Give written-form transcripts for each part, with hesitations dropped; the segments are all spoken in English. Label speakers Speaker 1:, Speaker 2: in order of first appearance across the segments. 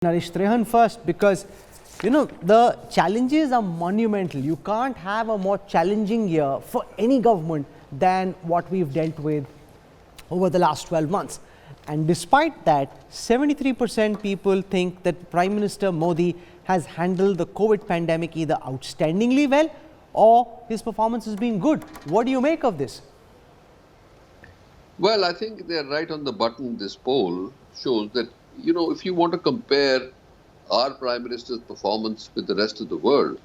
Speaker 1: Naresh Trehan first, because the challenges are monumental. You can't have a more challenging year for any government than what we've dealt with over the last 12 months. And despite that, 73% people think that Prime Minister Modi has handled the COVID pandemic either outstandingly well or his performance has been good. What do you make of this?
Speaker 2: Well, I think they're right on the button. This poll shows that, if you want to compare our Prime Minister's performance with the rest of the world,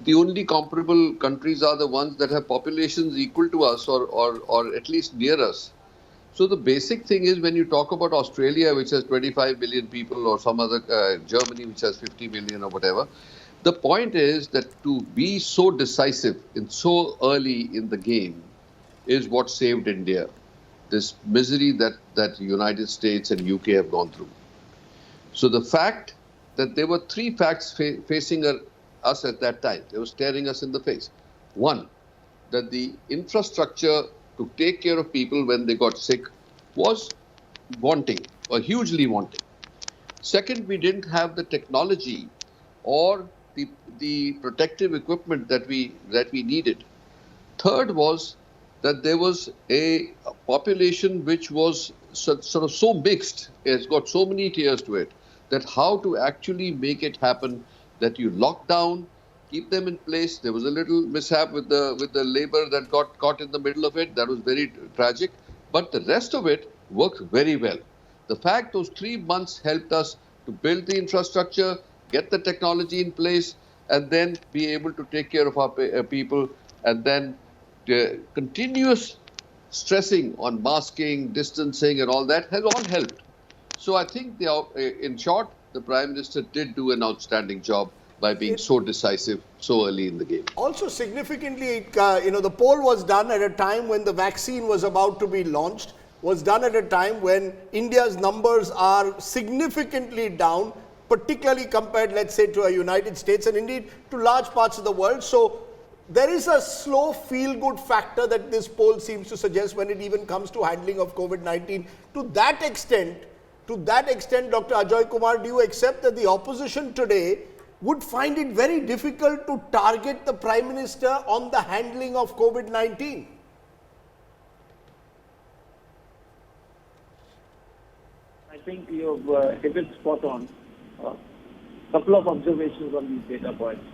Speaker 2: the only comparable countries are the ones that have populations equal to us or at least near us. So the basic thing is, when you talk about Australia, which has 25 million people, or some other, Germany, which has 50 million or whatever, the point is that to be so decisive and so early in the game is what saved India. This misery that the United States and UK have gone through. So the fact that there were three facts facing us at that time, they were staring us in the face. One, that the infrastructure to take care of people when they got sick was wanting, or hugely wanting. Second, we didn't have the technology or the protective equipment that we needed. Third was that there was a population which was sort of so mixed, it's got so many tiers to it, that how to actually make it happen, that you lock down, keep them in place. There was a little mishap with the labor that got caught in the middle of it. That was very tragic. But the rest of it worked very well. The fact those 3 months helped us to build the infrastructure, get the technology in place, and then be able to take care of our people, and then continuous stressing on masking, distancing, and all that has all helped. So I think, in short, the Prime Minister did do an outstanding job by being so decisive so early in the game.
Speaker 3: Also significantly, the poll was done at a time when the vaccine was about to be launched, was done at a time when India's numbers are significantly down, particularly compared, let's say, to the United States and indeed to large parts of the world. So there is a slow feel-good factor that this poll seems to suggest when it even comes to handling of COVID-19. To that extent, Dr. Ajoy Kumar, do you accept that the opposition today would find it very difficult to target the Prime Minister on the handling of COVID-19?
Speaker 4: I think you've hit it spot on. Couple of observations on these data points.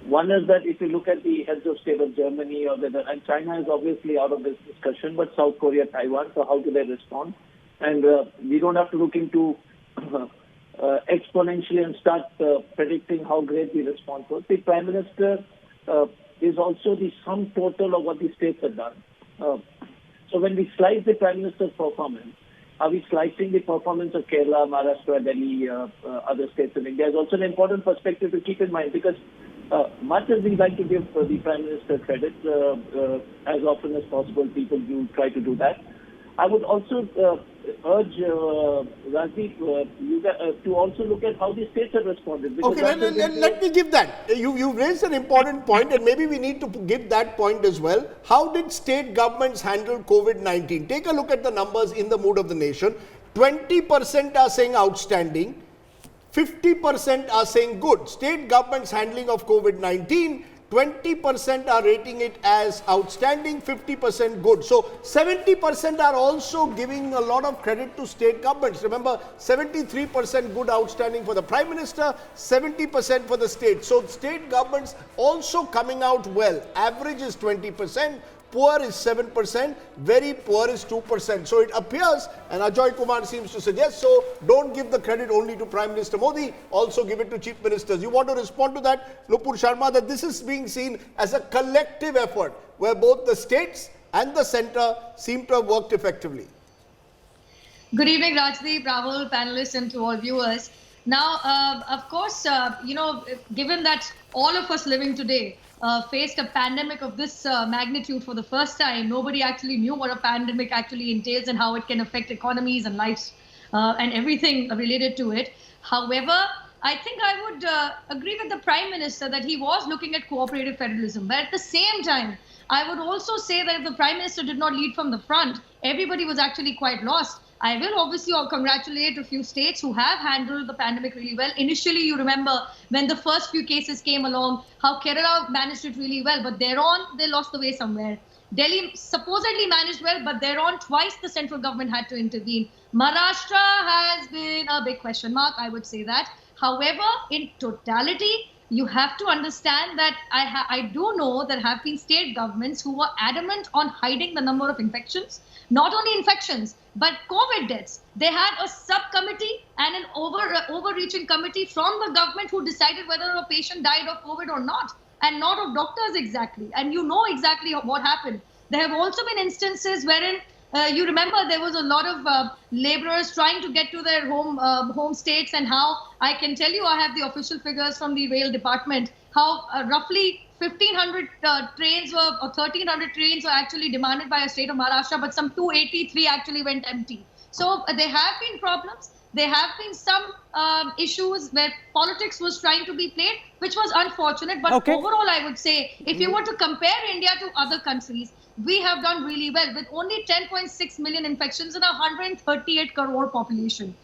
Speaker 4: One is that if you look at the heads of state of Germany, and China is obviously out of this discussion, but South Korea, Taiwan, so how do they respond? And we don't have to look into exponentially and start predicting how great the response was. The Prime Minister is also the sum total of what the states have done. So when we slice the Prime Minister's performance, are we slicing the performance of Kerala, Maharashtra, Delhi, other states in India? Is also an important perspective to keep in mind, because much as we like to give the Prime Minister credit, as often as possible people do try to do that. I would also urge Rajdeep to also look at how the states have responded.
Speaker 3: Okay, let me give that. You raised an important point, and maybe we need to give that point as well. How did state governments handle COVID-19? Take a look at the numbers in the mood of the nation. 20% are saying outstanding, 50% are saying good. State governments handling of COVID-19, 20% are rating it as outstanding, 50% good. So 70% are also giving a lot of credit to state governments. Remember, 73% good outstanding for the Prime Minister, 70% for the state. So state governments also coming out well. Average is 20%. Poor is 7%, very poor is 2%. So it appears, and Ajoy Kumar seems to suggest, so don't give the credit only to Prime Minister Modi, also give it to Chief Ministers. You want to respond to that, Nupur Sharma, that this is being seen as a collective effort where both the states and the centre seem to have worked effectively?
Speaker 5: Good evening, Rajdeep, Rahul, panelists, and to all viewers. Now, of course, given that all of us living today faced a pandemic of this magnitude for the first time, nobody actually knew what a pandemic actually entails and how it can affect economies and lives and everything related to it. However, I think I would agree with the Prime Minister that he was looking at cooperative federalism. But at the same time, I would also say that if the Prime Minister did not lead from the front, everybody was actually quite lost. I will obviously congratulate a few states who have handled the pandemic really well. Initially, you remember when the first few cases came along, how Kerala managed it really well, but thereon they lost the way somewhere. Delhi supposedly managed well, but thereon twice the central government had to intervene. Maharashtra has been a big question mark, I would say that. However, in totality, you have to understand that I do know there have been state governments who were adamant on hiding the number of infections, not only infections, but COVID deaths. They had a subcommittee and an overreaching committee from the government who decided whether a patient died of COVID or not, and not of doctors exactly. And you know exactly what happened. There have also been instances wherein you remember there was a lot of laborers trying to get to their home states, and how I can tell you, I have the official figures from the rail department, how roughly 1,500 trains or 1,300 trains were actually demanded by a state of Maharashtra, but some 283 actually went empty. So there have been problems. There have been some issues where politics was trying to be played, which was unfortunate. But overall, I would say, if you were to compare India to other countries, we have done really well with only 10.6 million infections in a 138 crore population.